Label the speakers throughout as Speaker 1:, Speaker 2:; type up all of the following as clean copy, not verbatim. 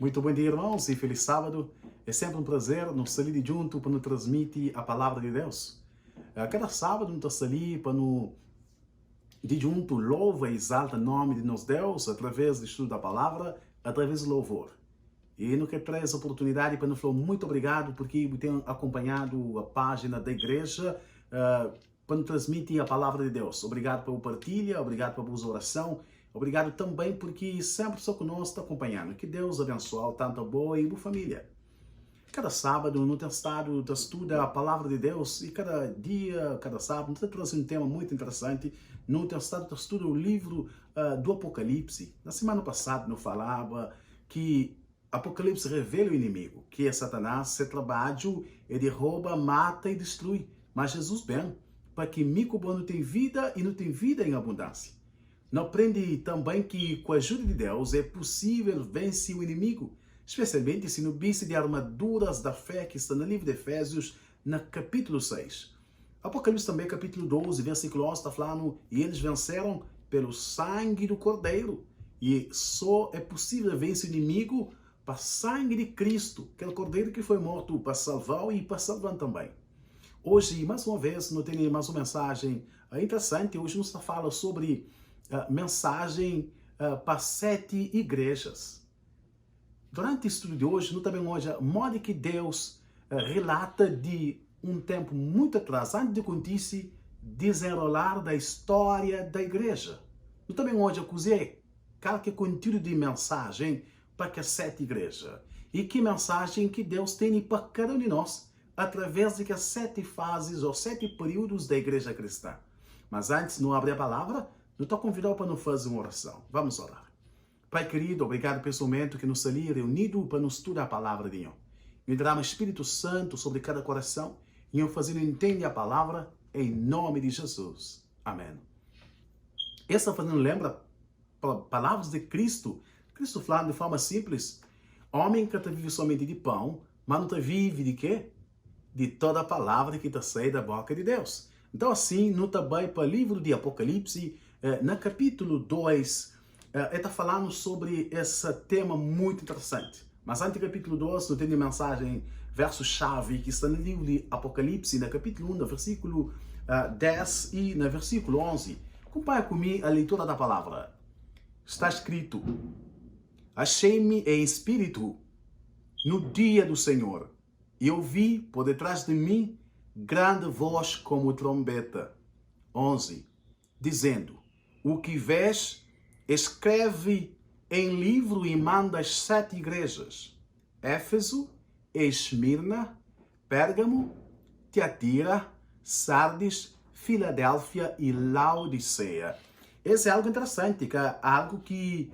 Speaker 1: Muito bom dia, irmãos, e feliz sábado. É sempre um prazer nos sair junto para nos transmitir a palavra de Deus. Cada sábado nos estamos ali para nos de junto louva e exalta o nome de nosso Deus através do estudo da palavra, através do louvor. E no que traz a oportunidade para nos falar muito obrigado porque tem acompanhado a página da igreja para nos transmitir a palavra de Deus. Obrigado pela partilha, obrigado pela boa oração. Obrigado também porque sempre só conosco está acompanhando. Que Deus abençoe tanto a boa e boa família. Cada sábado no tem estado de estuda a palavra de Deus e cada dia, cada sábado, nos traz um tema muito interessante. No tem estado de estuda o livro do Apocalipse. Na semana passada eu falava que Apocalipse revela o inimigo, que é Satanás, seu trabalho ele rouba, mata e destrui. Mas Jesus vem para que mico bom não tem vida e não tem vida em abundância. Não aprende também que, com a ajuda de Deus, é possível vencer o inimigo, especialmente se no viste de armaduras da fé que está no livro de Efésios, no capítulo 6. Apocalipse também, capítulo 12, versículo 11, está falando, e eles venceram pelo sangue do Cordeiro. E só é possível vencer o inimigo para sangue de Cristo, aquele Cordeiro que foi morto para salvar e para salvar também. Hoje, mais uma vez, nós temos mais uma mensagem interessante. Hoje nós fala sobre mensagem para 7 igrejas. Durante o estudo de hoje, nós também hoje, modo que Deus relata de um tempo muito atrás, antes de acontecer, desenrolar da história da igreja. Nós também hoje acusei qualquer conteúdo de mensagem para que 7 igrejas. E que mensagem que Deus tem para cada um de nós, através de que 7 fases ou 7 períodos da igreja cristã. Mas antes, não abrir a palavra, eu estou convidado para nos fazer uma oração. Vamos orar. Pai querido, obrigado pelo momento que nos ali reunido para nos estudar a palavra de Deus. E derrama Espírito Santo sobre cada coração e eu fazendo entender a palavra em nome de Jesus. Amém. Essa fazendo lembra palavras de Cristo. Cristo falando de forma simples. Homem que vive somente de pão, mas não vive de quê? De toda a palavra que está saindo da boca de Deus. Então assim, no também para o livro de Apocalipse, no capítulo 2, ele está falando sobre esse tema muito interessante. Mas antes do capítulo 2, não tem a mensagem, verso-chave, que está no livro de Apocalipse, no capítulo 1, no versículo 10 e no versículo 11. Acompanhe comigo a leitura da palavra. Está escrito, achei-me em espírito no dia do Senhor, e ouvi por detrás de mim grande voz como trombeta. 11. Dizendo, o que vês, escreve em livro e manda às 7 igrejas. Éfeso, Esmirna, Pérgamo, Tiatira, Sardes, Filadélfia e Laodiceia. Esse é algo interessante, que é algo que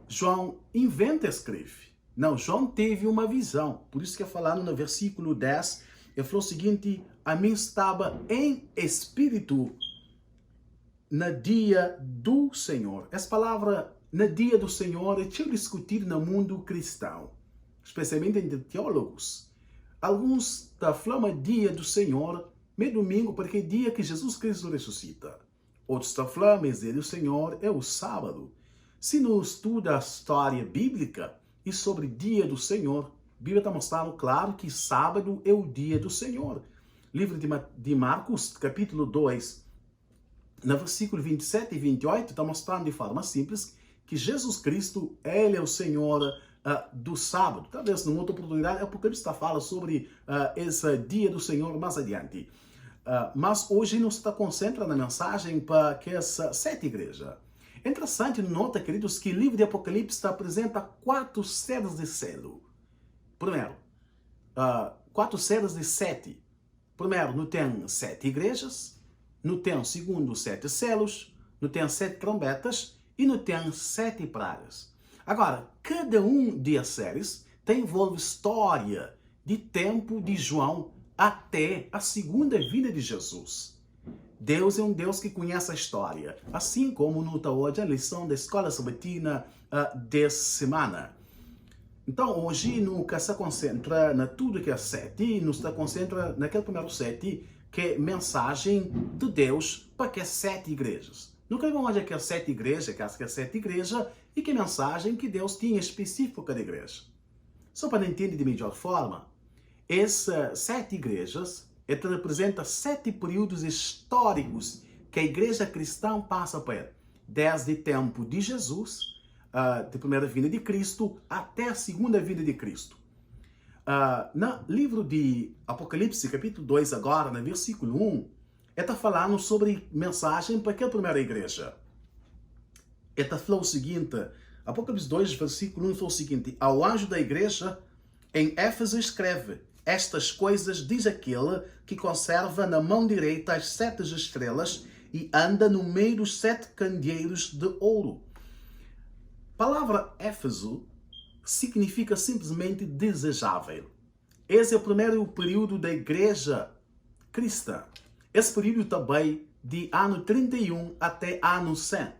Speaker 1: João inventa e escreve. Não, João teve uma visão. Por isso que falando no versículo 10, ele falou o seguinte, a mim estava em espírito no dia do Senhor. Essa palavra, no dia do Senhor, é discutida no mundo cristão, especialmente entre teólogos. Alguns da flama dia do Senhor, meio domingo, porque é dia que Jesus Cristo ressuscita. Outros da flama, dia do Senhor, é o sábado. Se não estuda a história bíblica e sobre dia do Senhor, a Bíblia está mostrando claro que sábado é o dia do Senhor. Livro de Marcos, capítulo 2, no versículo 27 e 28, está mostrando de forma simples que Jesus Cristo, Ele é o Senhor do sábado. Talvez numa outra oportunidade, Apocalipse fala sobre esse dia do Senhor mais adiante. Mas hoje não se está concentrando na mensagem para que essa 7 igrejas. É interessante, nota, queridos, que o livro de Apocalipse apresenta 4 sedas de selo. Primeiro, 4 sedas de 7. Primeiro, não tem 7 igrejas. Não tem, segundo, 7 selos, não tem 7 trombetas e não tem 7 pragas. Agora, cada um das séries envolve história de tempo de João até a segunda vinda de Jesus. Deus é um Deus que conhece a história, assim como nota hoje a lição da escola sabatina dessa semana. Então, hoje, nunca se concentra na tudo que é 7, não se concentra naquele primeiro 7, que é mensagem de Deus para que 7 igrejas. Não queremos hoje que 7 igrejas, que as 7 igrejas, e que mensagem que Deus tinha específica para cada igreja. Só para entender de melhor forma, essas 7 igrejas representam 7 períodos históricos que a igreja cristã passa por, desde o tempo de Jesus, da primeira vinda de Cristo, até a segunda vinda de Cristo. No livro de Apocalipse, capítulo 2, agora, no versículo 1, está falando sobre mensagem para aquela primeira igreja. Está falando o seguinte, Apocalipse 2, versículo 1, falou o seguinte: ao anjo da igreja em Éfeso escreve: estas coisas diz aquele que conserva na mão direita as 7 estrelas e anda no meio dos 7 candeeiros de ouro. A palavra Éfeso significa simplesmente desejável. Esse é o primeiro período da igreja cristã. Esse período também de ano 31 até ano 100.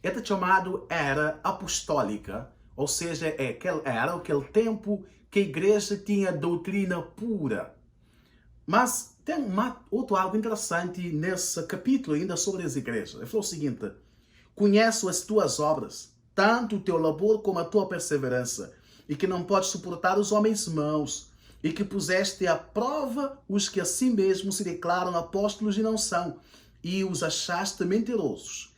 Speaker 1: É chamado Era Apostólica, ou seja, aquele tempo que a igreja tinha doutrina pura. Mas tem outro algo interessante nesse capítulo ainda sobre as igrejas. Ele falou o seguinte: conheço as tuas obras, tanto o teu labor como a tua perseverança, e que não podes suportar os homens maus, e que puseste à prova os que a si mesmos se declaram apóstolos e não são, e os achaste mentirosos.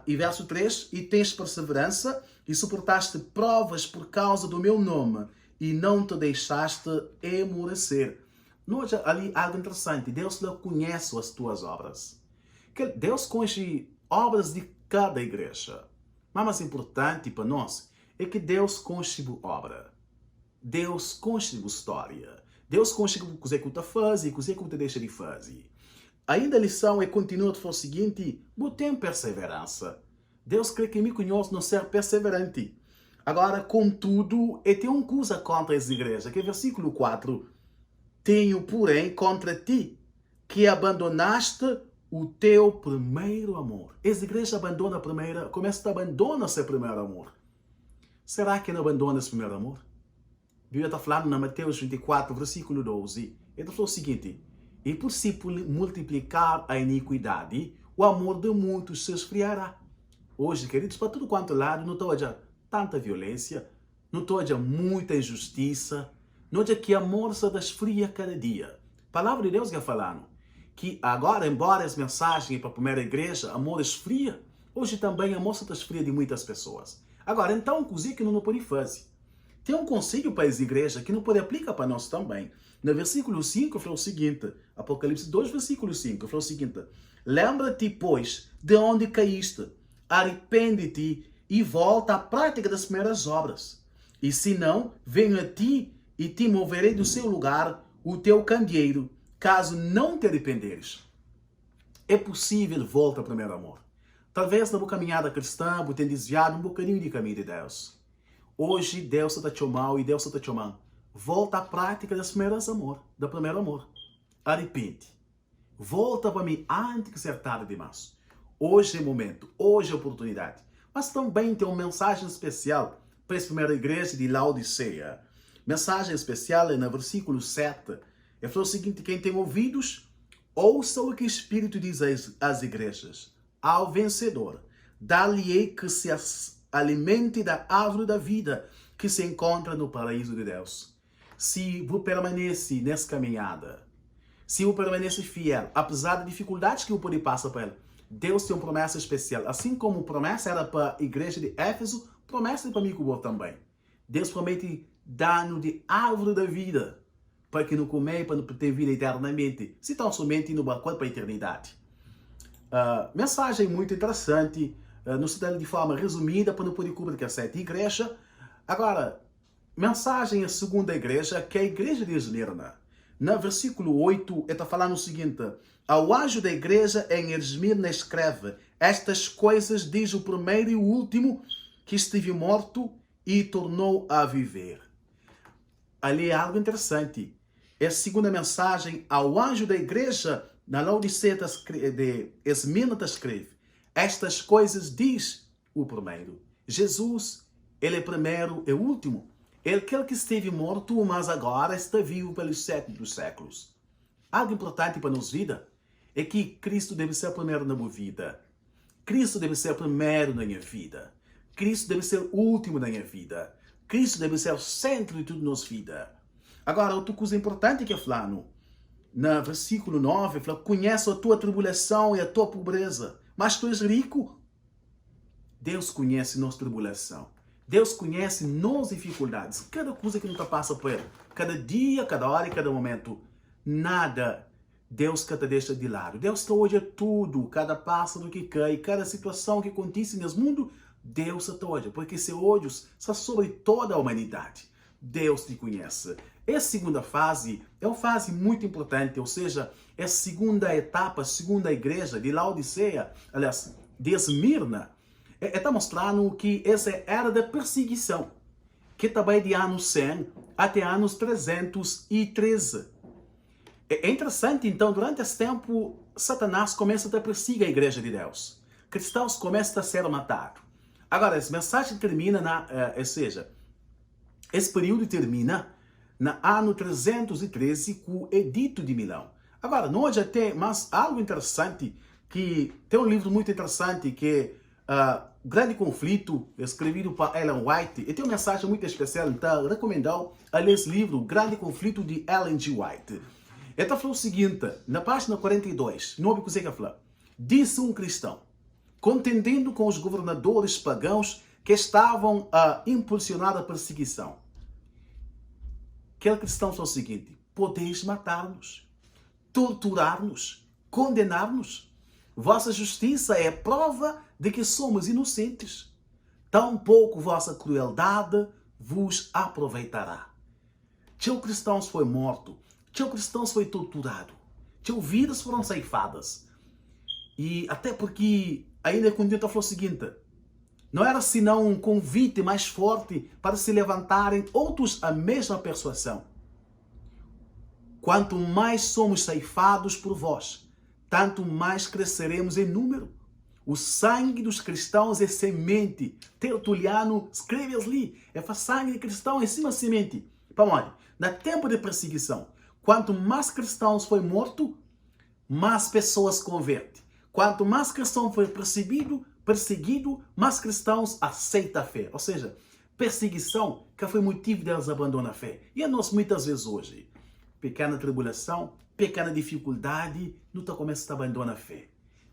Speaker 1: E verso 3, e tens perseverança, e suportaste provas por causa do meu nome, e não te deixaste emurecer. Note ali algo interessante. Deus não conhece as tuas obras. Deus conhece obras de cada igreja. Mas mais importante para nós é que Deus conhece a obra. Deus conhece a história. Deus conhece o que você faz e o que você deixa de fazer. Ainda a lição continua a falar o seguinte: eu tenho perseverança. Deus crê que me conhece não ser perseverante. Agora, contudo, eu tenho uma coisa contra essa igreja, que é versículo 4. Tenho, porém, contra ti, que abandonaste o teu primeiro amor. Essa igreja abandona a primeira, começa a abandonar seu primeiro amor. Será que não abandona esse primeiro amor? A Bíblia está falando na Mateus 24, versículo 12. Ele falou o seguinte: e por se multiplicar a iniquidade, o amor de muitos se esfriará. Hoje, queridos, para tudo quanto lado, não estou a tanta violência, não estou a muita injustiça, não é que a amor se esfria cada dia. A palavra de Deus está falando que agora, embora as mensagens para a primeira igreja, amor esfria, hoje também amor se esfria de muitas pessoas. Agora, então, coisa que não pode fazer. Tem um conselho para as igrejas que não pode aplicar para nós também. No versículo 5, falou o seguinte, Apocalipse 2, versículo 5, falou o seguinte: lembra-te, pois, de onde caíste, arrepende-te e volta à prática das primeiras obras. E se não, venho a ti e te moverei do seu lugar o teu candeeiro, caso não te arrependeres. É possível voltar ao primeiro amor. Talvez na caminhada cristã você tenha desviado um bocadinho de caminho de Deus. Hoje Deus está te chamando e Deus está te chamando. Volta à prática das primeiras amor, do primeiro amor. Arrepende. Volta para mim antes que seja tarde demais. Hoje é o momento, hoje é a oportunidade. Mas também tem uma mensagem especial para essa primeira igreja de Laodiceia. Mensagem especial é no versículo 7. Ele falou o seguinte: quem tem ouvidos, ouça o que o Espírito diz às igrejas. Ao vencedor, dá-lhe-ei que se alimente da árvore da vida que se encontra no paraíso de Deus. Se você permanece nessa caminhada, se você permanece fiel, apesar das dificuldades que você pode passar por ela, Deus tem uma promessa especial. Assim como a promessa era para a igreja de Éfeso, promessa é para mim também. Deus promete dar-nos de árvore da vida, para que não comer, para não ter vida eternamente, se tão somente no barco para a eternidade. Mensagem muito interessante, no cidade de forma resumida, para não poder cobrir que é a 7 igreja. Agora, mensagem a segunda igreja, que é a igreja de Esmirna. No versículo 8, ele está falando o seguinte: ao anjo da igreja em Esmirna escreve: estas coisas diz o primeiro e o último, que esteve morto e tornou a viver. Ali é algo interessante. Essa segunda mensagem ao anjo da igreja na Laodiceia de Esmirna escreve: estas coisas diz o primeiro. Jesus, ele é primeiro e último. Ele é aquele que esteve morto, mas agora está vivo pelos séculos dos séculos. Algo importante para nossa vida é que Cristo deve ser primeiro na minha vida. Cristo deve ser primeiro na minha vida. Cristo deve ser o último da minha vida. Cristo deve ser o centro de tudo na nossa vida. Agora, outra coisa importante que é falar no versículo 9, fala, conhece a tua tribulação e a tua pobreza, mas tu és rico. Deus conhece nossa tribulação. Deus conhece nossas dificuldades. Cada coisa que nós passa por ele. Cada dia, cada hora e cada momento. Nada Deus que te deixa de lado. Deus te olha tudo. Cada pássaro que cai, cada situação que acontece nesse mundo, Deus te olha. Porque seu olho está sobre toda a humanidade. Deus te conhece. Essa segunda fase é uma fase muito importante. Ou seja, é a segunda etapa, a segunda igreja de Laodiceia, aliás, de Esmirna. Está mostrando que essa era da perseguição, que também de anos 100 até anos 313. É interessante, então, durante esse tempo, Satanás começa a perseguir a igreja de Deus. Cristãos começam a ser matados. Agora, essa mensagem termina, ou seja, esse período termina no ano 313 com o Edito de Milão. Agora, nós já temos algo interessante, que tem um livro muito interessante que Grande Conflito, escrevido por Ellen White, e tem uma mensagem muito especial, então recomendo a ler esse livro, Grande Conflito, de Ellen G. White. Ela falou o seguinte, na página 42, não ouve o que fala. Disse um cristão, contendendo com os governadores pagãos que estavam a impulsionar a perseguição. Aquele cristão falou o seguinte, podeis matar-nos, torturar-nos, condenar-nos. Vossa justiça é prova de que somos inocentes. Tampouco vossa crueldade vos aproveitará. Teu cristãos foi morto, teu cristãos foi torturado, teu vidas foram ceifadas. E até porque ainda continua a falar o seguinte, não era senão um convite mais forte para se levantarem outros a mesma persuasão. Quanto mais somos ceifados por vós, tanto mais cresceremos em número. O sangue dos cristãos é semente. Tertuliano escreve ali, é sangue de cristão em cima da semente. Para onde? No tempo de perseguição, quanto mais cristãos foi morto, mais pessoas convertem. Quanto mais cristão foi perseguido, mais cristãos aceitam a fé. Ou seja, perseguição que foi motivo deles abandonar a fé. E a nós muitas vezes hoje, pequena tribulação, pequena dificuldade, não está começando a abandonar a fé.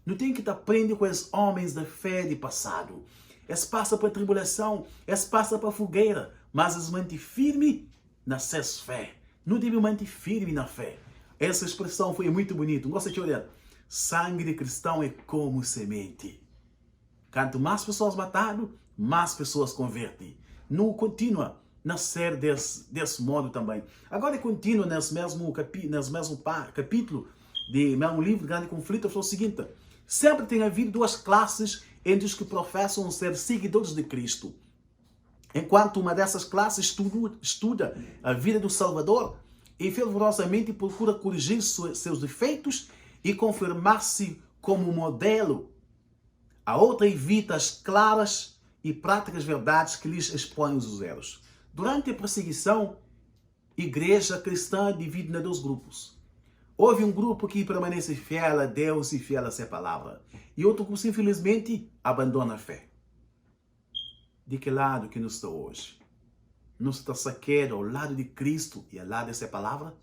Speaker 1: Não tem que estar aprendendo com os homens da fé de passado. Eles passam por tribulação, eles passam por fogueira, mas eles mantêm firme na sua fé. Não devem manter firme na fé. Essa expressão foi muito bonita. Gosta de olhar? Sangue de cristão é como semente. Quanto mais pessoas matadas, mais pessoas convertem. Não continua a ser desse modo também. Agora continua nesse mesmo capítulo de mesmo livro, Grande Conflito, falou o seguinte, sempre tem havido duas classes entre os que professam ser seguidores de Cristo. Enquanto uma dessas classes estuda a vida do Salvador e fervorosamente procura corrigir seus defeitos e confirmar-se como modelo, a outra evita as claras e práticas verdades que lhes expõem os erros. Durante a perseguição, a igreja cristã divide em dois grupos. Houve um grupo que permanece fiel a Deus e fiel a sua palavra. E outro grupo, infelizmente, abandona a fé. De que lado que nós estamos hoje? Nós estamos aqui ao lado de Cristo e ao lado dessa palavra?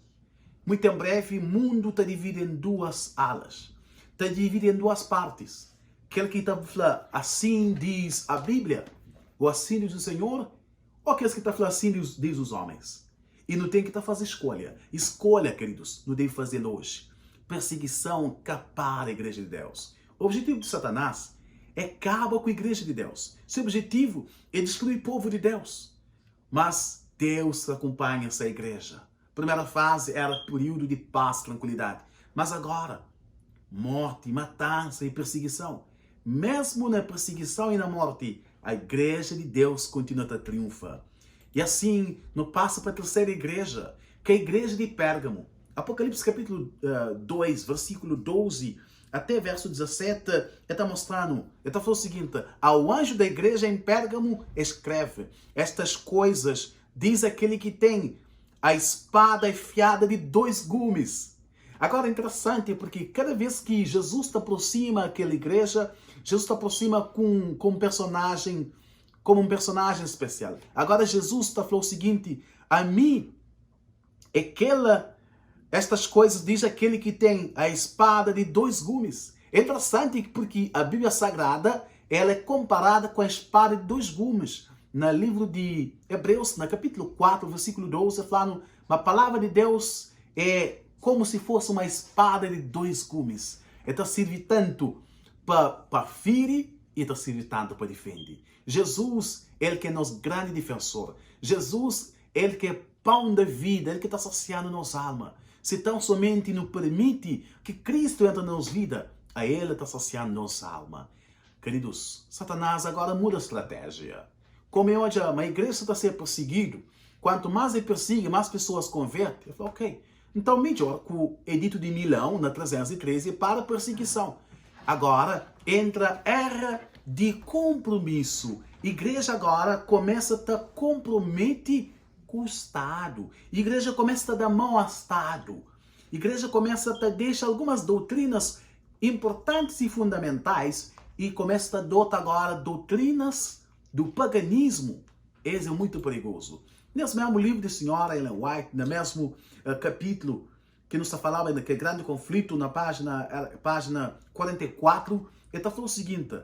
Speaker 1: Muito em breve, o mundo está dividido em duas alas. Está dividido em duas partes. Aquele que está falando, assim diz a Bíblia, ou assim diz o Senhor, ou aqueles que estão falando assim diz os homens. E não tem que estar fazendo escolha. Escolha, queridos, não deve fazer hoje. Perseguição capar a igreja de Deus. O objetivo de Satanás é acabar com a igreja de Deus. Seu objetivo é destruir o povo de Deus. Mas Deus acompanha essa igreja. A primeira fase era período de paz, tranquilidade. Mas agora, morte, matança e perseguição. Mesmo na perseguição e na morte, a igreja de Deus continua a triunfar. E assim, não passa para a terceira igreja, que é a igreja de Pérgamo. Apocalipse capítulo 2, versículo 12 até verso 17, está mostrando, está falando o seguinte, ao anjo da igreja em Pérgamo escreve, estas coisas diz aquele que tem a espada afiada de 2 gumes. Agora é interessante, porque cada vez que Jesus se aproxima daquela igreja, Jesus se aproxima com um personagem como um personagem especial. Agora Jesus está falando o seguinte, a mim, estas coisas diz aquele que tem a espada de dois gumes. É interessante porque a Bíblia Sagrada, ela é comparada com a espada de dois gumes. No livro de Hebreus, no capítulo 4, versículo 12, falando, a palavra de Deus é como se fosse uma espada de dois gumes. Ela serve tanto para ferir e ela serve tanto para defender. Jesus, ele que é nosso grande defensor. Jesus, ele que é pão da vida, ele que está saciando nossa alma. Se tão somente nos permite que Cristo entre na nossa vida, a ele está saciando nossa alma. Queridos, Satanás agora muda a estratégia. Como hoje a igreja está sendo perseguida, quanto mais ele persegue, mais pessoas convertem. Eu falo, ok, então melhor que o Edito de Milão, na 313, para a perseguição. Agora entra a era de compromisso. A igreja agora começa a estar compromete com o Estado. A igreja começa a dar mão ao Estado. A igreja começa a deixar algumas doutrinas importantes e fundamentais e começa a adotar agora doutrinas do paganismo. Esse é muito perigoso. Nesse mesmo livro de senhora Ellen White, no mesmo capítulo que nos falava daquele grande conflito, na página 44, ele está falando o seguinte,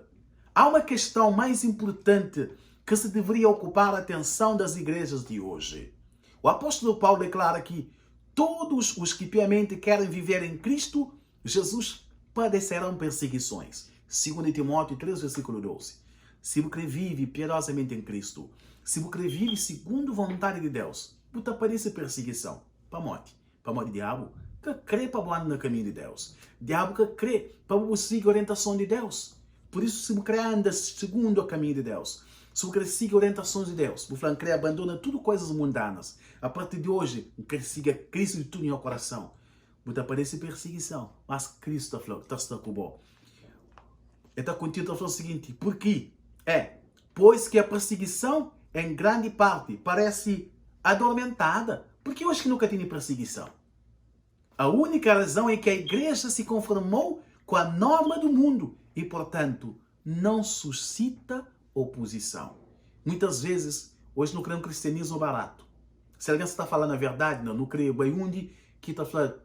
Speaker 1: há uma questão mais importante que se deveria ocupar a atenção das igrejas de hoje. O apóstolo Paulo declara que todos os que piamente querem viver em Cristo Jesus padecerão perseguições. 2 Timóteo 3, versículo 12. Se você vive piedosamente em Cristo, se você vive segundo a vontade de Deus, você padece perseguição. Para a morte do diabo, que crê para o no caminho de Deus. Diabo que crê para você seguir a orientação de Deus. Por isso, se você anda segundo o caminho de Deus, se você segue orientações de Deus, você abandona tudo coisas mundanas. A partir de hoje, você siga Cristo de tudo em seu coração. Você padece perseguição, mas Cristo está com bom. Ele está contido a falar o seguinte, por quê? Pois que a perseguição, em grande parte, parece adormentada. Por que hoje que nunca tem perseguição? A única razão é que a igreja se conformou com a norma do mundo e, portanto, não suscita oposição. Muitas vezes, hoje não crê um cristianismo barato. Se alguém está falando a verdade, não crê bem onde que está falando,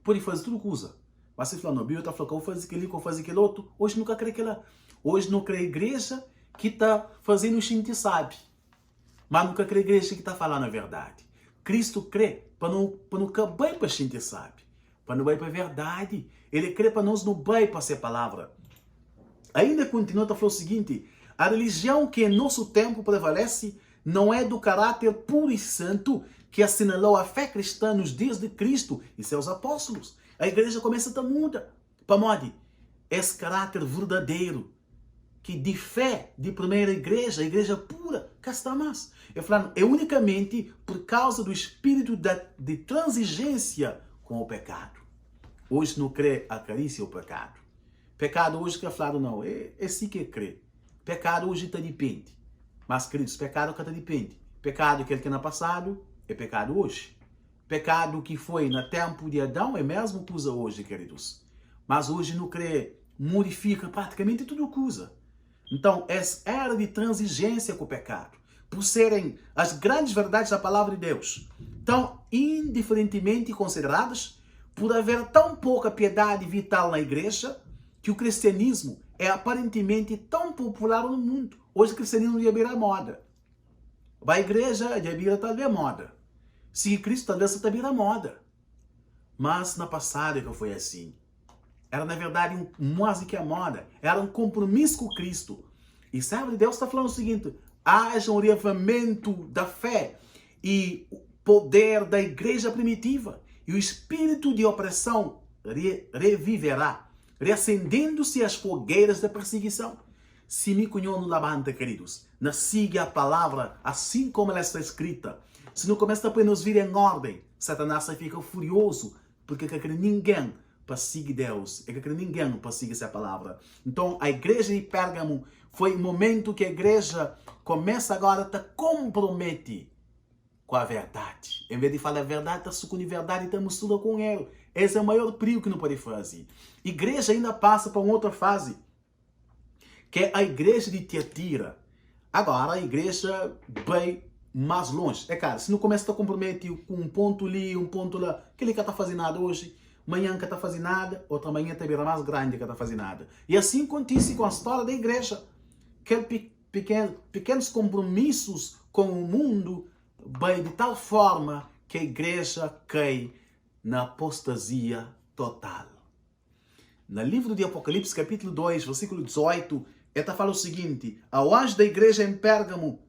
Speaker 1: pode fazer tudo que usa. Mas se fala, não, a Bíblia está falando que eu vou fazer aquilo, que eu vou fazer aquele outro, hoje nunca crê aquela. Hoje não crê a igreja que está fazendo o que a gente sabe. Mas nunca crê a igreja que está falando a verdade. Cristo crê para não caber para a gente sabe. Para não ir para a verdade. Ele crê para nós não ir para essa palavra. Ainda continua a falar o seguinte, a religião que em nosso tempo prevalece não é do caráter puro e santo que assinalou a fé cristã nos dias de Cristo e seus apóstolos. A igreja começa a mudar. Para modo, esse caráter verdadeiro, que de fé de primeira igreja, a igreja pura, cá está mais. Eu falando, é unicamente por causa do espírito de transigência com o pecado. Hoje não crê a carícia ao pecado. Pecado hoje que é falado, não, é sim que crê. Pecado hoje está depende. Mas, queridos, pecado que está depende. Pecado que ele tem no passado é pecado hoje. Pecado que foi no tempo de Adão é mesmo que usa hoje, queridos. Mas hoje não crê, modifica praticamente tudo que usa. Então, essa era de transigência com o pecado, por serem as grandes verdades da palavra de Deus, tão indiferentemente consideradas, por haver tão pouca piedade vital na igreja, que o cristianismo é aparentemente tão popular no mundo. Hoje o cristianismo já vira moda. A igreja já vira talvez moda. Seguir Cristo talvez também vira moda. Mas na passada que foi assim. Era, na verdade, mais do que a moda. Era um compromisso com Cristo. E sabe, Deus está falando o seguinte, haja um reavivamento da fé e o poder da igreja primitiva. E o espírito de opressão reviverá, reacendendo-se as fogueiras da perseguição. Se me conhecem no lavanta, queridos, não siga a palavra assim como ela está escrita. Se não começa a nos vir em ordem, Satanás fica furioso, porque quer que ninguém persiga Deus, é que ninguém persiga essa palavra. Então, a igreja de Pérgamo foi o momento que a igreja começa agora a te comprometer com a verdade. Em vez de falar a verdade, está sucando a verdade e está misturando com ele. Esse é o maior perigo que não pode fazer. A igreja ainda passa para uma outra fase, que é a igreja de Tiatira. Agora a igreja vai mais longe. É claro, se não começa a comprometer com um ponto ali, um ponto lá, que ele que está fazendo nada hoje, amanhã que está fazendo nada, outra manhã também era mais grande que está fazendo nada. E assim acontece com a história da igreja. Que pequenos compromissos com o mundo vai de tal forma que a igreja cai na apostasia total. No livro de Apocalipse, capítulo 2, versículo 18, ele fala o seguinte: ao anjo da igreja em Pérgamo,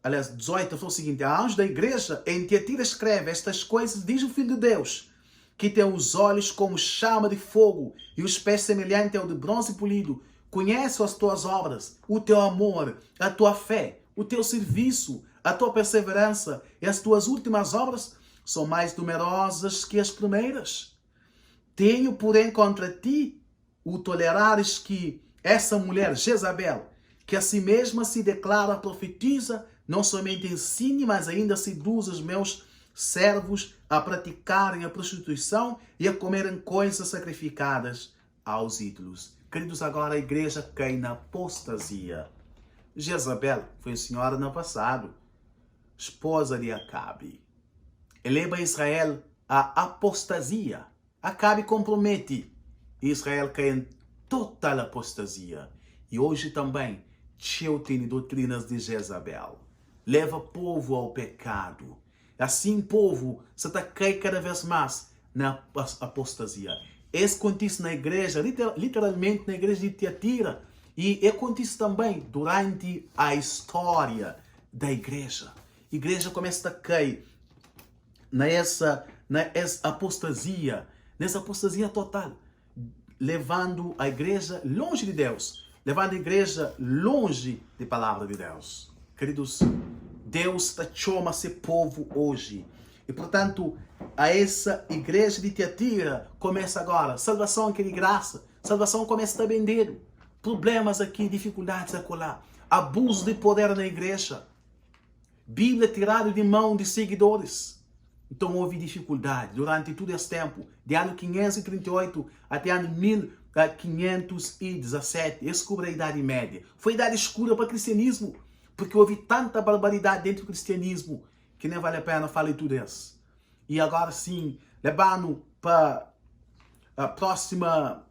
Speaker 1: aliás, 18 fala o seguinte: ao anjo da igreja em Tiatira escreve estas coisas, diz o Filho de Deus, que tem os olhos como chama de fogo e os pés semelhantes ao de bronze polido. Conheço as tuas obras, o teu amor, a tua fé, o teu serviço, a tua perseverança, e as tuas últimas obras são mais numerosas que as primeiras. Tenho, porém, contra ti o tolerares que essa mulher, Jezabel, que a si mesma se declara profetiza, não somente ensine, mas ainda seduz os meus servos a praticarem a prostituição e a comerem coisas sacrificadas aos ídolos. Queridos, agora a igreja cai na apostasia. Jezabel foi a senhora no passado, esposa de Acabe. Eleva Israel à apostasia. Acabe compromete. Israel cai em total apostasia. E hoje também, cheio tem doutrinas de Jezabel. Leva o povo ao pecado. Assim, o povo se cai cada vez mais na apostasia. Isso acontece na igreja, literalmente na igreja de Tiatira. E acontece também durante a história da igreja. A igreja começa a cair nessa apostasia, nessa apostasia total, levando a igreja longe de Deus, levando a igreja longe da palavra de Deus. Queridos, Deus chama seu povo hoje. E, portanto, a essa igreja de Tiatira começa agora. Salvação aqui de graça. Salvação começa a vender. Problemas aqui, dificuldades acolá. Abuso de poder na igreja. Bíblia tirada de mão de seguidores. Então houve dificuldade durante todo esse tempo. De ano 538 até ano 1517. Esse cobre a Idade Média. Foi a idade escura para o cristianismo. Porque houve tanta barbaridade dentro do cristianismo que nem vale a pena falar tudo isso. E agora sim, levando para a próxima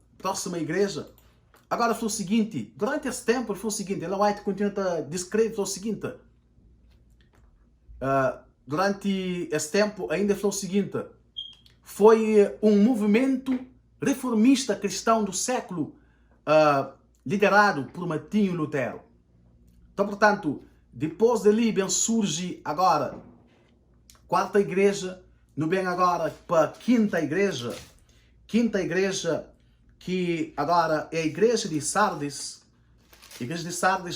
Speaker 1: igreja. Agora foi o seguinte, durante esse tempo foi o seguinte, Ellen White continua a descrever o seguinte. Durante esse tempo ainda foi o seguinte, foi um movimento reformista cristão do século liderado por Martinho Lutero. Então, portanto, depois dali bem surge agora quarta igreja, no bem agora para a quinta igreja que agora é a igreja de Sardes,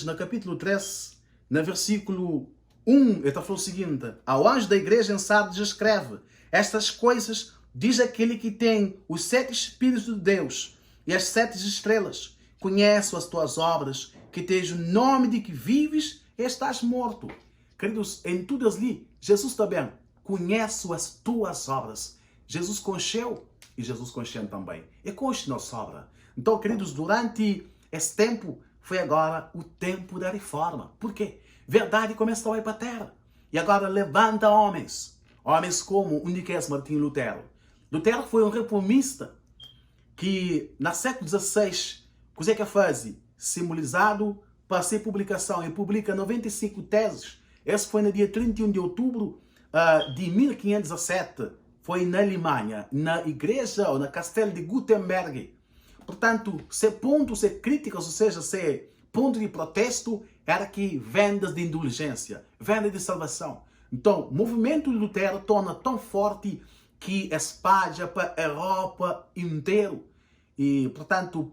Speaker 1: no capítulo 3, no versículo 1, ele está falando o seguinte: ao anjo da igreja em Sardes escreve, estas coisas diz aquele que tem os 7 Espíritos de Deus e as 7 estrelas, conheço as tuas obras, que tens o nome de que vives e estás morto. Queridos, em tudo ali, Jesus também conhece as tuas obras. Jesus conheceu e Jesus conhece também. E conhece nossa obra. Então, queridos, durante esse tempo, foi agora o tempo da reforma. Por quê? Verdade começa a ir para a terra. E agora levanta homens. Homens como o Nicolas Martinho Lutero. Lutero foi um reformista que, no século XVI, o que faz? Simbolizado para ser publicação. E publica 95 teses. Esse foi no dia 31 de outubro de 1517. Foi na Alemanha, na igreja ou na castelo de Gutenberg. Portanto, se pontos, se críticas, ou seja, se ponto de protesto, era que vendas de indulgência, venda de salvação. Então, o movimento de Lutero torna tão forte que espalha para a Europa inteira. E, portanto,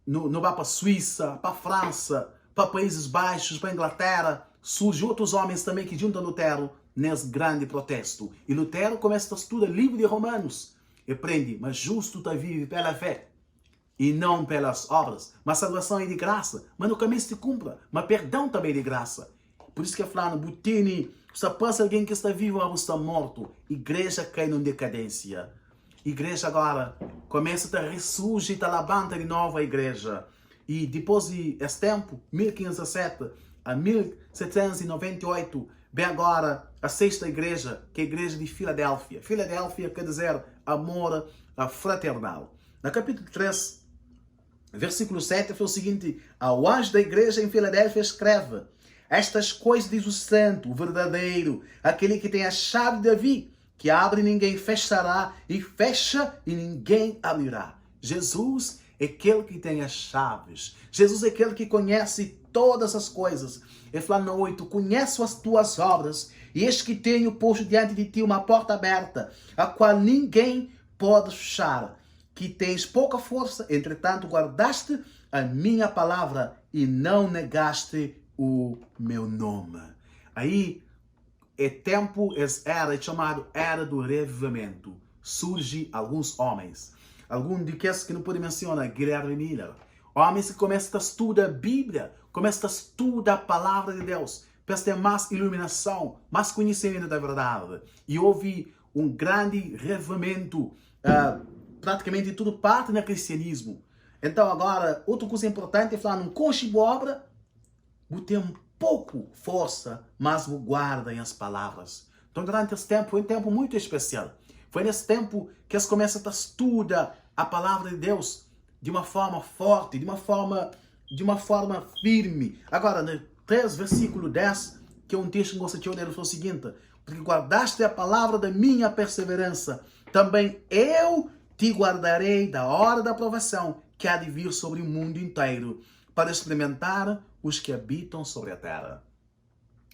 Speaker 1: não vai para a Suíça, para a França, para Países Baixos, para a Inglaterra. Surgem outros homens também que juntam Lutero nesse grande protesto. E Lutero começa a estudar o livro de Romanos. E aprende, mas justo está vive pela fé e não pelas obras. Mas salvação é de graça, mas no caminho se cumpra. Mas perdão também é de graça. Por isso que é falando, Butini, só pensa alguém que está vivo ou está morto. Igreja cai em decadência. Igreja agora começa a ressurgir, a levanta de novo a igreja. E depois desse tempo, 1517 a 1798, vem agora a sexta igreja, que é a igreja de Filadélfia. Filadélfia quer dizer amor fraternal. No capítulo 3, versículo 7, foi o seguinte: ao anjo da igreja em Filadélfia escreve: estas coisas diz o santo, o verdadeiro, aquele que tem a chave de Davi, que abre e ninguém fechará, e fecha e ninguém abrirá. Jesus é aquele que tem as chaves. Jesus é aquele que conhece todas as coisas. Ele fala no 8, conheço as tuas obras, e eis que tenho posto diante de ti uma porta aberta, a qual ninguém pode fechar. Que tens pouca força, entretanto guardaste a minha palavra e não negaste o meu nome. Aí é tempo, é chamado era do revivimento. Surge alguns homens, alguns daqueles que não podem mencionar, Guilherme Miller, homens que começam a estudar a Bíblia, começam a estudar a palavra de Deus, para ter mais iluminação, mais conhecimento da verdade. E houve um grande revivimento, praticamente tudo parte do cristianismo. Então agora, outra coisa importante é falar, não conche boa obra, tem um pouco força, mas guardem as palavras. Então durante esse tempo, foi um tempo muito especial. Foi nesse tempo que eles começam a estudar a palavra de Deus de uma forma forte, de uma forma firme. Agora, no 3, versículo 10, que é um texto que você tinha, ele falou o seguinte: porque guardaste a palavra da minha perseverança, também eu te guardarei da hora da provação que há de vir sobre o mundo inteiro, para experimentar os que habitam sobre a terra.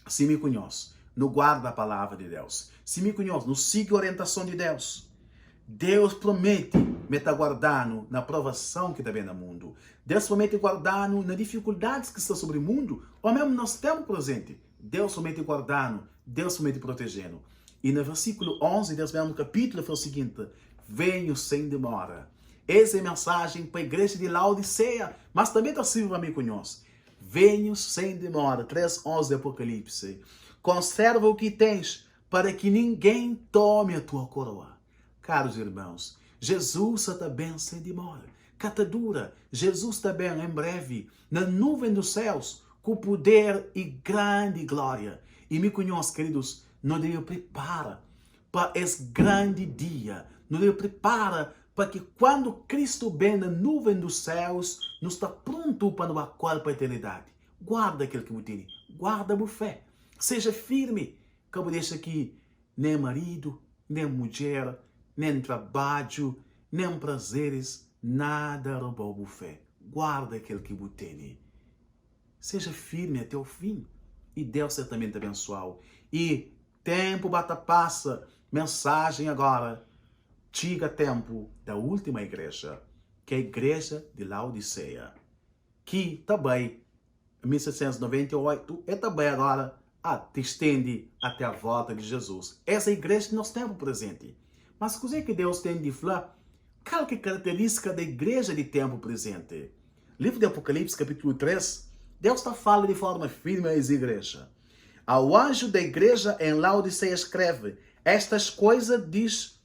Speaker 1: Se me conhece, não guarda a palavra de Deus. Se me conhece, não siga a orientação de Deus. Deus promete me estar guardando na provação que está vendo no mundo. Deus promete guardando nas dificuldades que estão sobre o mundo, ou mesmo no nosso tempo presente. Deus promete guardando, Deus promete protegendo. E no versículo 11 desse mesmo capítulo foi o seguinte: venho sem demora. Essa é a mensagem para a igreja de Laodiceia, mas também está sendo para mim conhece. Venho sem demora, 3:11 de Apocalipse. Conserva o que tens, para que ninguém tome a tua coroa. Caros irmãos, Jesus está bem sem demora. Catadura, Jesus está bem em breve, na nuvem dos céus, com poder e grande glória. E me conhece, queridos, não deve preparar para esse grande dia. Não deve preparar para que quando Cristo vem na nuvem dos céus, não está pronto para a qual para a eternidade. Guarda aquilo que você tem, guarda a fé. Seja firme, como deixa aqui, nem marido, nem mulher, nem trabalho, nem prazeres, nada roubou a fé. Guarda aquilo que você tem. Seja firme até o fim, e Deus certamente abençoou. E tempo bata passa, mensagem agora. Chega tempo da última igreja, que é a igreja de Laodiceia, que também, em 1798, é também agora te estende até a volta de Jesus. Essa é a igreja que nós temos presente. Mas o que é que Deus tem de falar? Qual é a característica da igreja de tempo presente? Livro de Apocalipse, capítulo 3, Deus está falando de forma firme a essa igreja. Ao anjo da igreja em Laodiceia escreve: estas coisas diz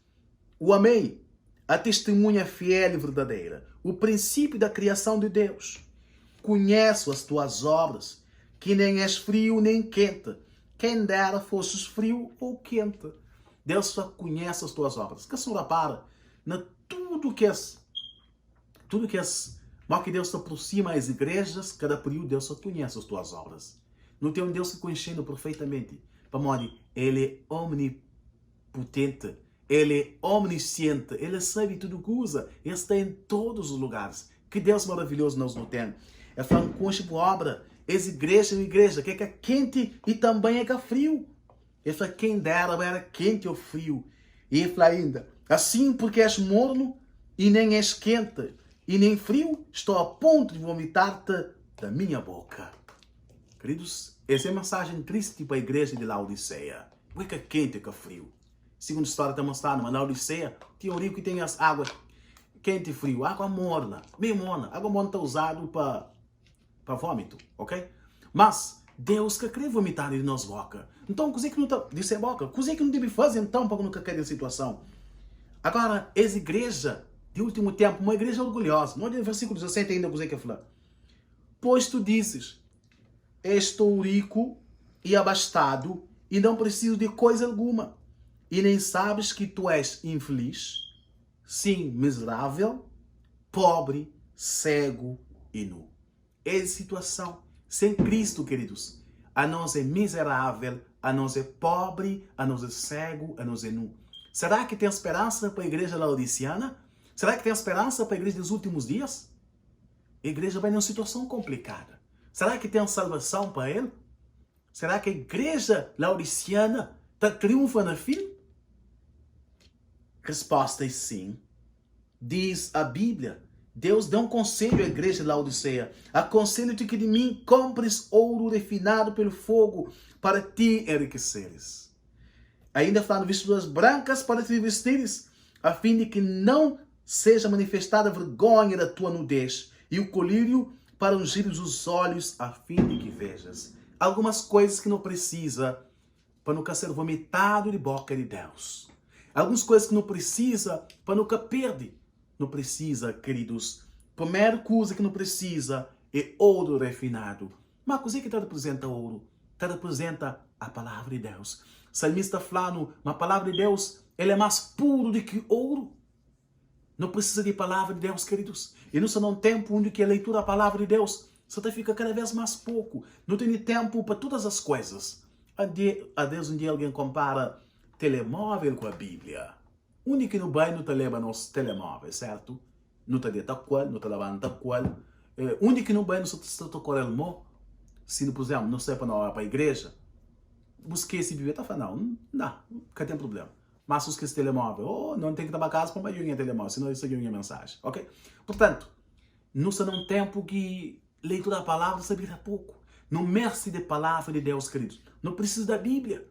Speaker 1: o Amém, a testemunha fiel e verdadeira, o princípio da criação de Deus. Conheço as tuas obras, que nem és frio nem quente. Quem dera fosses frio ou quente. Deus só conhece as tuas obras. Que a senhora para na tudo que mas que Deus se aproxima às igrejas, cada período Deus só conhece as tuas obras. Não tem um Deus que conhecendo perfeitamente. Para modo, Ele é omnipotente. Ele é omnisciente, Ele sabe tudo que usa, Ele está em todos os lugares. Que Deus maravilhoso nós não temos. É falando com a obra, essa igreja é uma igreja que é quente e também é frio. Ele fala, quem dera era quente ou frio. E ele fala ainda, assim porque és morno e nem és quente e nem frio, estou a ponto de vomitar-te da minha boca. Queridos, essa é a mensagem triste para a igreja de Laodiceia. O que é quente e que é frio? Segundo a história está mostrando, mas na Laodiceia tinha um rio que tem as águas quente e frio, água morna, bem morna. Água morna está usado para vômito, ok? Mas Deus que quer vomitar de nossa boca. Então, coisa que não está de ser boca, coisa que não deve fazer então para nunca cair em situação. Agora, essa igreja de último tempo, uma igreja orgulhosa. No versículo 17 ainda coisa que fala. Pois tu dizes, estou rico e abastado e não preciso de coisa alguma. E nem sabes que tu és infeliz, sim, miserável, pobre, cego e nu. Essa situação. Sem Cristo, queridos, a nós é miserável, a nós é pobre, a nós é cego, a nós é nu. Será que tem esperança para a igreja laodiceana? Será que tem esperança para a igreja dos últimos dias? A igreja vai numa situação complicada. Será que tem salvação para ele? Será que a igreja laodiceana está triunfando no fim? Resposta é sim. Diz a Bíblia, Deus dá um conselho à igreja de Laodiceia. Aconselho-te que de mim compres ouro refinado pelo fogo para te enriqueceres. Ainda falando, vestiduras brancas para te vestires, a fim de que não seja manifestada a vergonha da tua nudez, e o colírio para ungires os olhos, a fim de que vejas. Algumas coisas que não precisa para nunca ser vomitado de boca de Deus. Algumas coisas que não precisa para nunca perder. Não precisa, queridos. Primeira coisa que não precisa é ouro refinado. Mas coisa que representa ouro? Representa a palavra de Deus. O salmista falando, a palavra de Deus, ela é mais puro do que ouro. Não precisa de palavra de Deus, queridos. E não está num tempo onde a leitura da palavra de Deus só fica cada vez mais pouco. Não tem tempo para todas as coisas. A Deus um dia alguém compara telemóvel com a Bíblia. Onde que no banho não te leva nos telemóveis, certo? Não te deita qual, não te levanta qual. Onde que no banho não se toca o mo? Se, por exemplo, não sei para a igreja, busquei esse Bíblia, tá falando, não tem problema. Mas os que esse telemóvel, não tem que estar para casa para uma telemóvel, senão isso aqui é uma mensagem, ok? Portanto, não está num tempo que leitura da palavra sabia pouco. Não merece de palavra de Deus, queridos. Não precisa da Bíblia.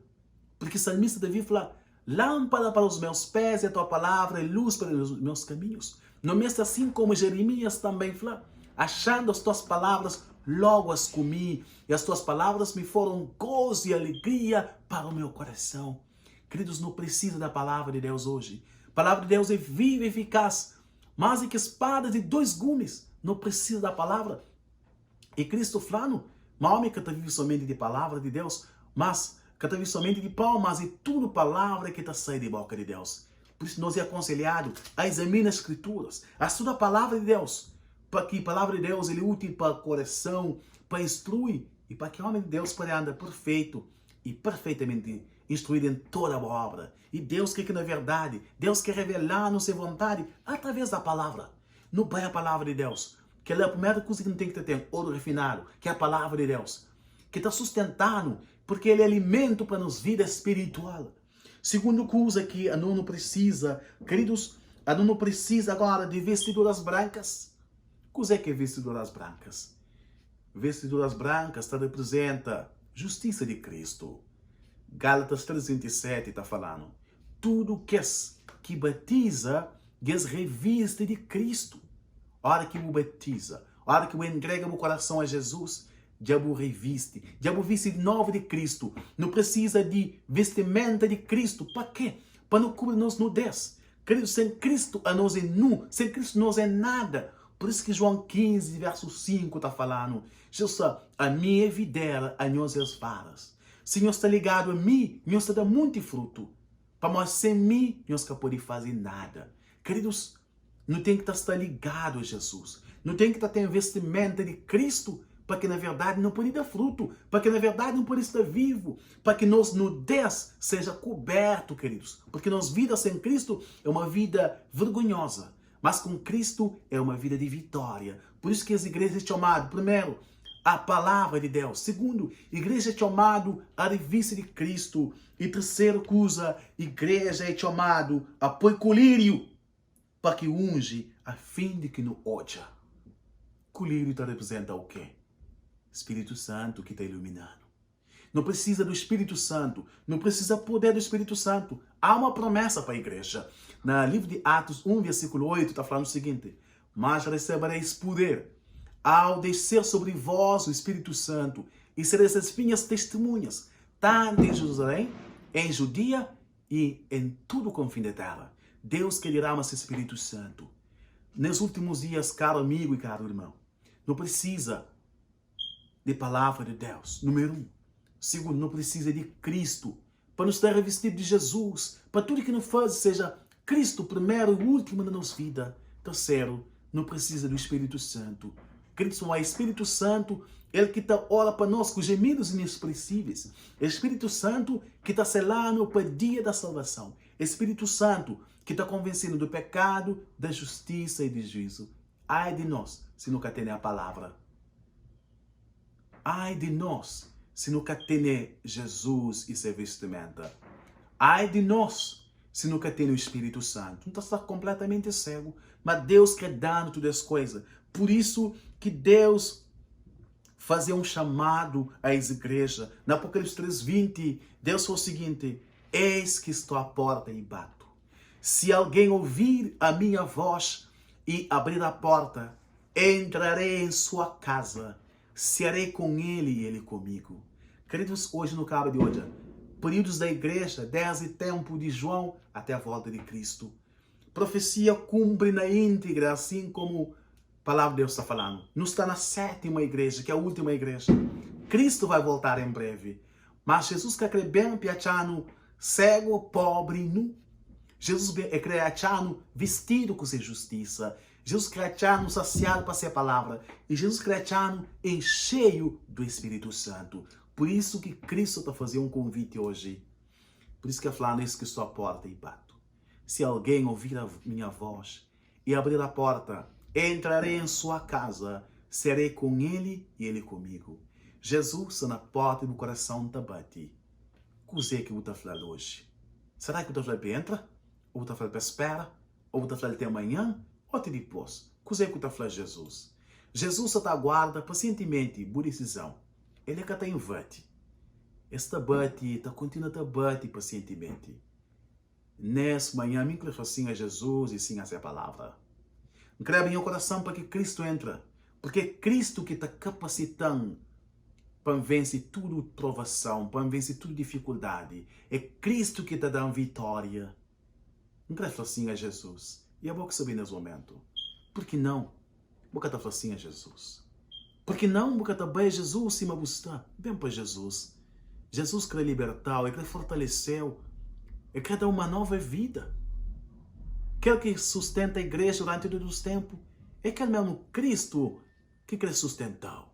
Speaker 1: Porque o salmista Davi fala, lâmpada para os meus pés é a tua palavra e luz para os meus caminhos. Não merece assim como Jeremias também fala, achando as tuas palavras, logo as comi, e as tuas palavras me foram gozo e alegria para o meu coração. Queridos, não precisa da palavra de Deus hoje. A palavra de Deus é viva e eficaz, mais do que espada de 2 gumes. Não precisa da palavra. E Cristo falando, mas homem que está vivo somente de palavra de Deus, mas que está vivo somente de pão, mas é tudo palavra que está saindo da boca de Deus. Por isso nós é aconselhado a examinar as escrituras, a estudar a palavra de Deus, para que a palavra de Deus ele é útil para o coração, para instruir, e para que o homem de Deus possa andar perfeito e perfeitamente instruído em toda a obra. E Deus quer que, na verdade, Deus quer revelar a sua vontade através da palavra. Não vai a palavra de Deus, que é a primeira coisa que não tem que ter, ouro refinado, que é a palavra de Deus, que está sustentando, porque ele é alimento para nos vida espiritual. Segundo coisa que a não precisa, queridos, a não precisa agora de vestiduras brancas. O que é vestiduras brancas? Vestiduras brancas representa justiça de Cristo. Gálatas 3:27 está falando. Tudo que batiza, reviste de Cristo. A hora que o batiza, a hora que o entrega o coração a Jesus, diabo reviste. Diabo viste de novo de Cristo. Não precisa de vestimenta de Cristo. Para quê? Para não cobrir-nos nudez. Queridos, sem Cristo a nós é nu. Sem Cristo nós é nada. Por isso que João 15, verso 5 está falando. Jesus, a minha videira, a nós as varas. Se nós está ligado a mim, nós está dando muito fruto. Para nós sem mim, nós não podemos fazer nada. Queridos, não tem que estar ligado a Jesus. Não tem que estar tendo vestimenta de Cristo, para que na verdade não pode dar fruto, para que na verdade não pode estar vivo, para que nossa nudez seja coberto, queridos. Porque nossa vida sem Cristo é uma vida vergonhosa, mas com Cristo é uma vida de vitória. Por isso que as igrejas são chamadas, primeiro, a palavra de Deus. Segundo, igreja é chamado a revista de Cristo. E terceiro coisa, igreja é chamado a pôr colírio para que unge a fim de que não odia. Colírio representa o quê? Espírito Santo que está iluminando. Não precisa do Espírito Santo, não precisa poder do Espírito Santo. Há uma promessa para a igreja. No livro de Atos 1, versículo 8, está falando o seguinte: mas recebereis poder ao descer sobre vós o Espírito Santo, e sereis as minhas testemunhas, tanto em Jerusalém, em Judéia e em todo o confim da terra. Deus que derrama esse Espírito Santo. Nos últimos dias, caro amigo e caro irmão, não precisa de palavra de Deus. Número 1. Segundo, não precisa de Cristo para nos estar revestido de Jesus, para tudo que nos faz seja Cristo primeiro e último na nossa vida. Terceiro, não precisa do Espírito Santo. Cristo é o Espírito Santo, Ele que ora para nós com gemidos inexpressíveis. Espírito Santo que está selando para o dia da salvação. Espírito Santo que está convencendo do pecado, da justiça e do juízo. Ai de nós se nunca tem a palavra. Ai de nós se nunca tem Jesus e seu vestimenta. Ai de nós se nunca tem o Espírito Santo. Então está completamente cego. Mas Deus quer dar todas as coisas. Por isso que Deus fazia um chamado às igrejas. Na Apocalipse 3:20, Deus falou o seguinte: eis que estou à porta e bato. Se alguém ouvir a minha voz e abrir a porta, entrarei em sua casa, cearei com ele e ele comigo. Queridos, hoje no cabo de hoje, períodos da igreja, desde o tempo de João até a volta de Cristo. Profecia cumpre na íntegra, assim como a palavra de Deus está falando. Não está na 7ª igreja, que é a última igreja. Cristo vai voltar em breve. Mas Jesus quer bem piachano, cego, pobre, nu. Jesus é criatiano vestido com sua justiça. Jesus criatiano saciado para sua palavra. E Jesus criatiano cheio do Espírito Santo. Por isso que Cristo está fazendo um convite hoje. Por isso que ele fala, eis que estou à porta e bato. Se alguém ouvir a minha voz e abrir a porta, entrarei em sua casa, serei com ele e ele comigo. Jesus está na porta do coração da bate. O que você está falando hoje? Será que você está falando entra? Ou está falando espera? Ou está falando até amanhã? Ou até depois? O que você está falando Jesus? Jesus está aguarda pacientemente por decisão. Ele é que está em bate. Esta bate, está continua a bate pacientemente. Nessa manhã, me creio assim a Jesus e sim a sua palavra. Creio em meu coração para que Cristo entra. Porque é Cristo que está capacitando para vencer tudo provação, para vencer tudo dificuldade. É Cristo que está dando vitória. Não creio assim a Jesus. E é bom que saber nesse momento. Por que não? Porque está assim a Jesus. Por que não? Porque também Jesus se me buscar. Bem para Jesus. Jesus quer libertar, Ele quer fortalecer, Ele quer dar uma nova vida. Quer que sustenta a igreja durante todos os tempos. É aquele mesmo Cristo que quer sustentar.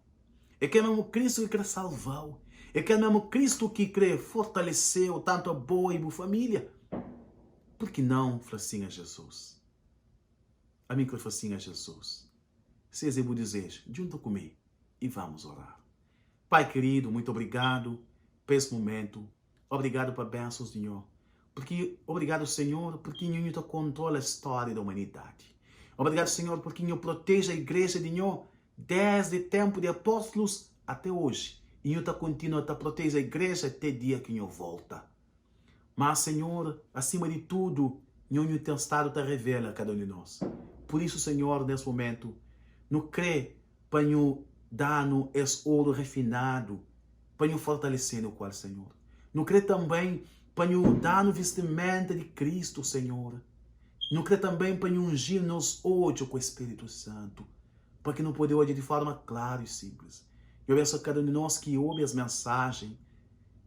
Speaker 1: É aquele mesmo Cristo que quer salvar. É aquele mesmo Cristo que quer fortalecer tanto a boa e boa família. Por que não, assim a Jesus? A mim que assim a Jesus. Se é o desejo, junto comigo e vamos orar. Pai querido, muito obrigado por esse momento. Obrigado por bênçãos, Senhor. Obrigado, Senhor, porque o Senhor controla a história da humanidade. Obrigado, Senhor, porque o Senhor protege a igreja, Senhor, desde o tempo de apóstolos até hoje. E o Senhor continua a proteger a igreja até o dia que o Senhor volta. Mas, Senhor, acima de tudo, o Senhor tem estado a revelar a cada um de nós. Por isso, Senhor, nesse momento, não crê para o dar-nos esse ouro refinado, para o fortalecer no qual, Senhor. Não crê também para o dar-nos vestimenta de Cristo, Senhor. Não crê também para ungir nos olhos com o Espírito Santo, para que não poder olhar de forma clara e simples. Eu peço a cada um de nós que ouve as mensagens.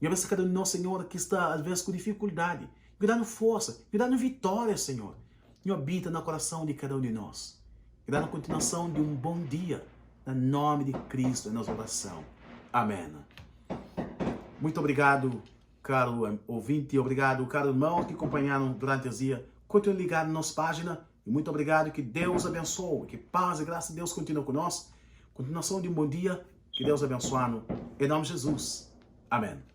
Speaker 1: Eu peço a cada um de nós, Senhor, que está às vezes com dificuldade. Me dá força, me dá vitória, Senhor. E habita no coração de cada um de nós. Me dá na continuação de um bom dia. Em nome de Cristo, em nossa oração. Amém. Muito obrigado, caro ouvinte. Obrigado, caro irmão, que acompanharam durante o dia. Continue ligado na nossa página. E muito obrigado. Que Deus abençoe. Que paz e graça de Deus continue conosco. Continuação de um bom dia. Que Deus abençoe. Em nome de Jesus. Amém.